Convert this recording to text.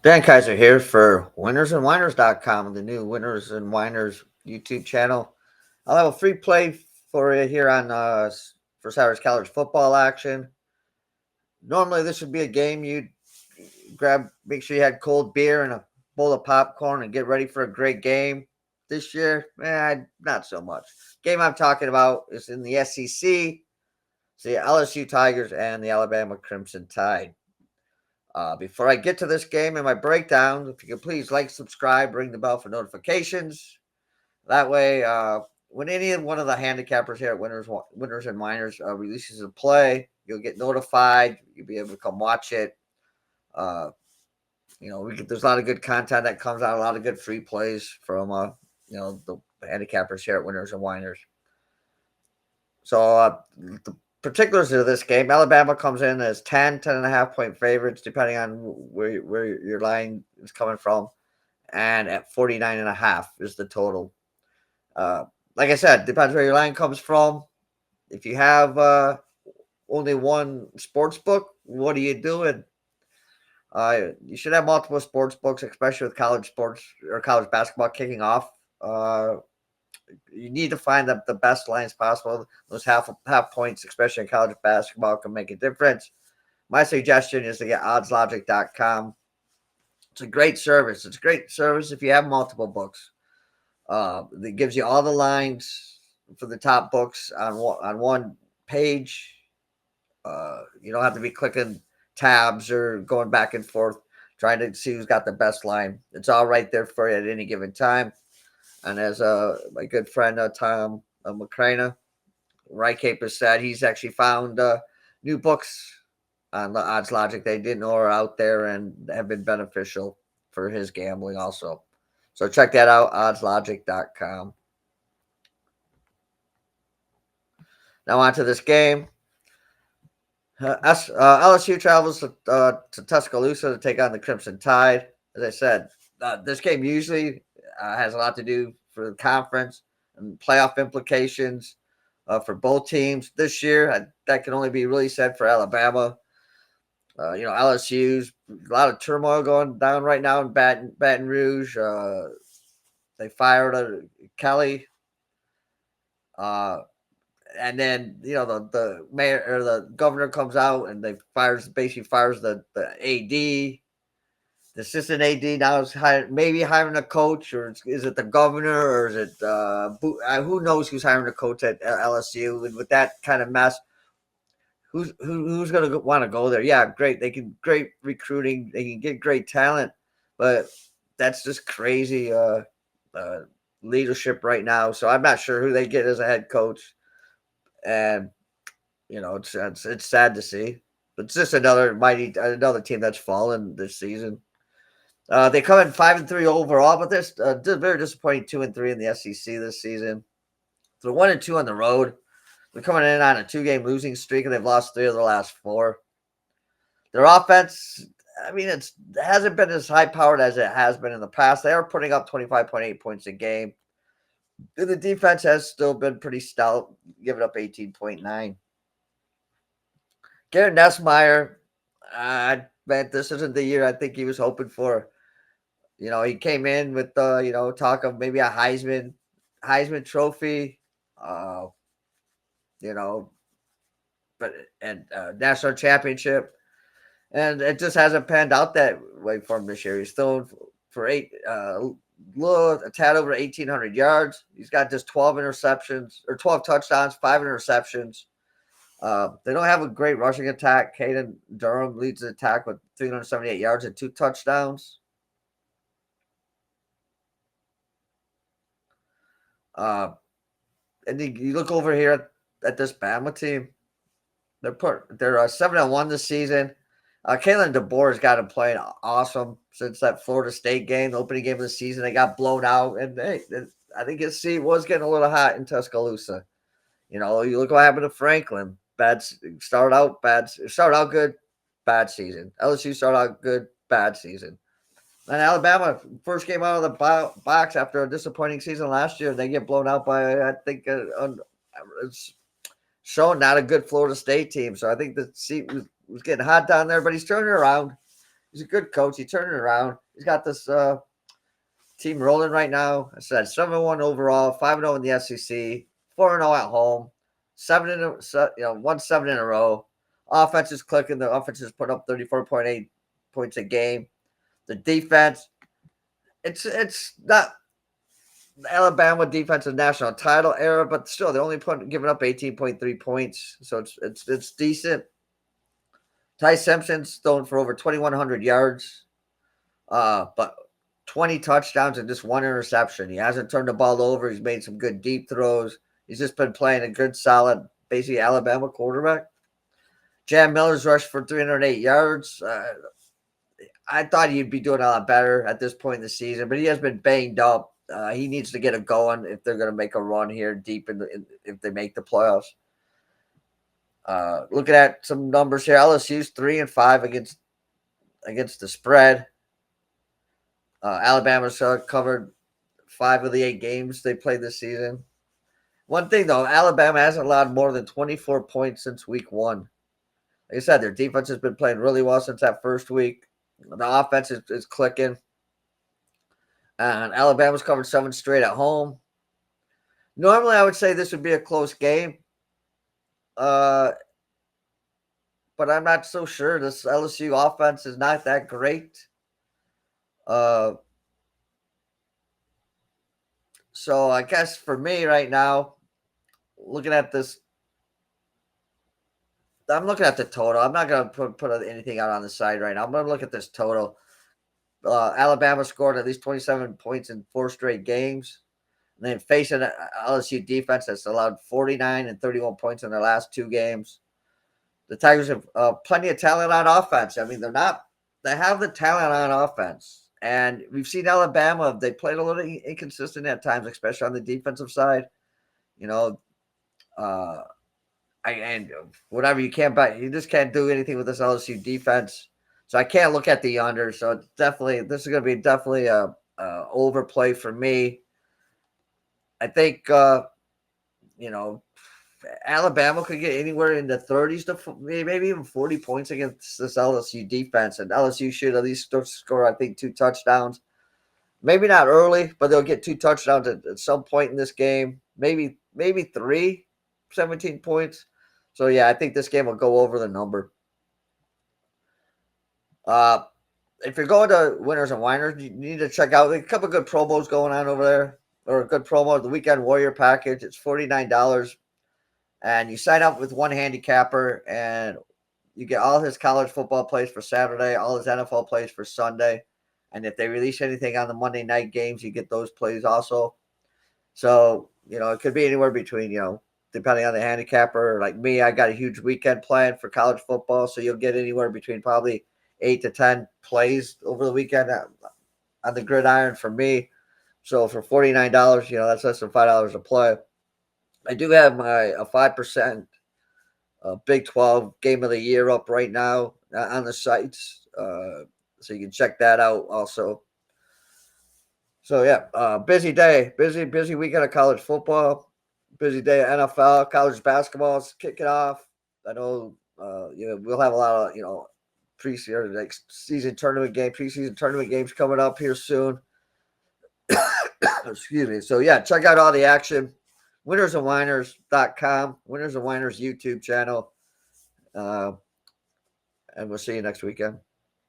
Dan Kaiser here for winnersandwhiners.com, the new Winners and Whiners YouTube channel. I'll have a free play for you here on for Saturday's college football action. Normally, this would be a game you'd make sure you had cold beer and a bowl of popcorn and get ready for a great game. This year, not so much. Game I'm talking about is in the SEC. It's the LSU Tigers and the Alabama Crimson Tide. Before I get to this game and my breakdown, if you could please like, subscribe, ring the bell for notifications. That way, when any one of the handicappers here at Winners and Miners releases a play, you'll get notified. You'll be able to come watch it. Uh, there's a lot of good content that comes out, a lot of good free plays from the handicappers here at Winners and Winers. So the particulars of this game, Alabama comes in as 10.5 point favorites, depending on where your line is coming from, and at 49.5 is the total. Like I said, depends where your line comes from. If you have only one sports book, what are you doing? You should have multiple sports books, especially with college sports or college basketball kicking off. You need to find the best lines possible. Those half points, especially in college basketball, can make a difference. My suggestion is to get oddslogic.com. It's a great service. It's a great service if you have multiple books. It gives you all the lines for the top books on one page. You don't have to be clicking tabs or going back and forth trying to see who's got the best line. It's all right there for you at any given time. And as my good friend Tom McCrana, Right Caper said, he's actually found new books on the Odds Logic they didn't know are out there and have been beneficial for his gambling also. So check that out, oddslogic.com. Now on to this game. LSU travels to Tuscaloosa to take on the Crimson Tide. As I said, this game usually has a lot to do for the conference and playoff implications for both teams. This year, that can only be really said for Alabama. LSU's a lot of turmoil going down right now in Baton Rouge. They fired Kelly. And then the mayor or the governor comes out and basically fires the AD, the assistant AD. Now is maybe hiring a coach, or is it the governor, or is it who knows who's hiring a coach at LSU? And with that kind of mess, who's going to want to go there? Yeah, great. They can great recruiting. They can get great talent, but that's just crazy leadership right now. So I'm not sure who they get as a head coach. And it's sad to see. It's just another team that's fallen this season. They come in 5-3 overall, but they're very disappointing 2-3 in the SEC this season. They're 1-2 on the road. They're coming in on a 2-game losing streak, and they've lost 3 of their last 4. Their offense, it hasn't been as high powered as it has been in the past. They are putting up 25.8 points a game. The defense has still been pretty stout, giving up 18.9. Garrett Nussmeier, man, this isn't the year I think he was hoping for. He came in with talk of maybe a Heisman Trophy, but national championship, and it just hasn't panned out that way for him this year. He's thrown for a tad over 1,800 yards. He's got just 12 touchdowns, 5 interceptions. They don't have a great rushing attack. Caden Durham leads the attack with 378 yards and 2 touchdowns. And you look over here at this Bama team. They're 7-1 this season. Kalen DeBoer has got him playing awesome since that Florida State game, the opening game of the season. They got blown out, and I think his seat was getting a little hot in Tuscaloosa. You look what happened to Franklin. Started out good, bad season. LSU started out good, bad season. And Alabama, first game out of the box after a disappointing season last year, they get blown out by, I think, it's showing not a good Florida State team. So I think the seat was getting hot down there, but he's turning around. He's a good coach. He turned it around. He's got this team rolling right now. I said 7-1 overall, 5-0 in the SEC, 4-0 at home, 7 in a row. Offense is clicking. The offense has put up 34.8 points a game. The defense, it's not the Alabama defensive national title era, but still they only giving up 18.3 points, so it's decent. Ty Simpson's thrown for over 2,100 yards, but 20 touchdowns and just one interception. He hasn't turned the ball over. He's made some good deep throws. He's just been playing a good, solid, basically Alabama quarterback. Jam Miller's rushed for 308 yards. I thought he'd be doing a lot better at this point in the season, but he has been banged up. He needs to get it going if they're going to make a run here deep if they make the playoffs. Looking at some numbers here, LSU's 3-5 against the spread. Alabama's covered 5 of the 8 games they played this season. One thing though, Alabama hasn't allowed more than 24 points since week 1. Like I said, their defense has been playing really well since that first week. The offense is clicking. And Alabama's covered 7 straight at home. Normally, I would say this would be a close game. But I'm not so sure. This LSU offense is not that great. So I guess for me right now, looking at this, I'm looking at the total. I'm not going to put anything out on the side right now. I'm going to look at this total. Alabama scored at least 27 points in 4 straight games. And then facing an LSU defense that's allowed 49 and 31 points in their last 2 games. The Tigers have plenty of talent on offense. I mean, they have the talent on offense. And we've seen Alabama, they played a little inconsistent at times, especially on the defensive side. And whatever, you just can't do anything with this LSU defense. So I can't look at the under. So it's this is going to be definitely a overplay for me. I think, Alabama could get anywhere in the 30s to maybe even 40 points against this LSU defense. And LSU should at least score, I think, 2 touchdowns. Maybe not early, but they'll get 2 touchdowns at some point in this game. Maybe 3, 17 points. So, yeah, I think this game will go over the number. If you're going to Winners and Winers, you need to check out a couple good promos going on over there. Or a good promo, the Weekend Warrior package. It's $49. And you sign up with one handicapper, and you get all his college football plays for Saturday, all his NFL plays for Sunday. And if they release anything on the Monday night games, you get those plays also. So, it could be anywhere between, depending on the handicapper. Like me, I got a huge weekend plan for college football, so you'll get anywhere between probably 8 to 10 plays over the weekend on the gridiron for me. So for $49, that's less than $5 a play. I do have a 5% Big 12 Game of the Year up right now on the sites. So you can check that out also. So, yeah, busy day. Busy weekend of college football. Busy day of NFL. College basketball is kicking off. I know, we'll have a lot of, preseason tournament games coming up here soon. Excuse me. So, yeah, check out all the action. winnersandwiners.com, Winners and Winers YouTube channel. And we'll see you next weekend.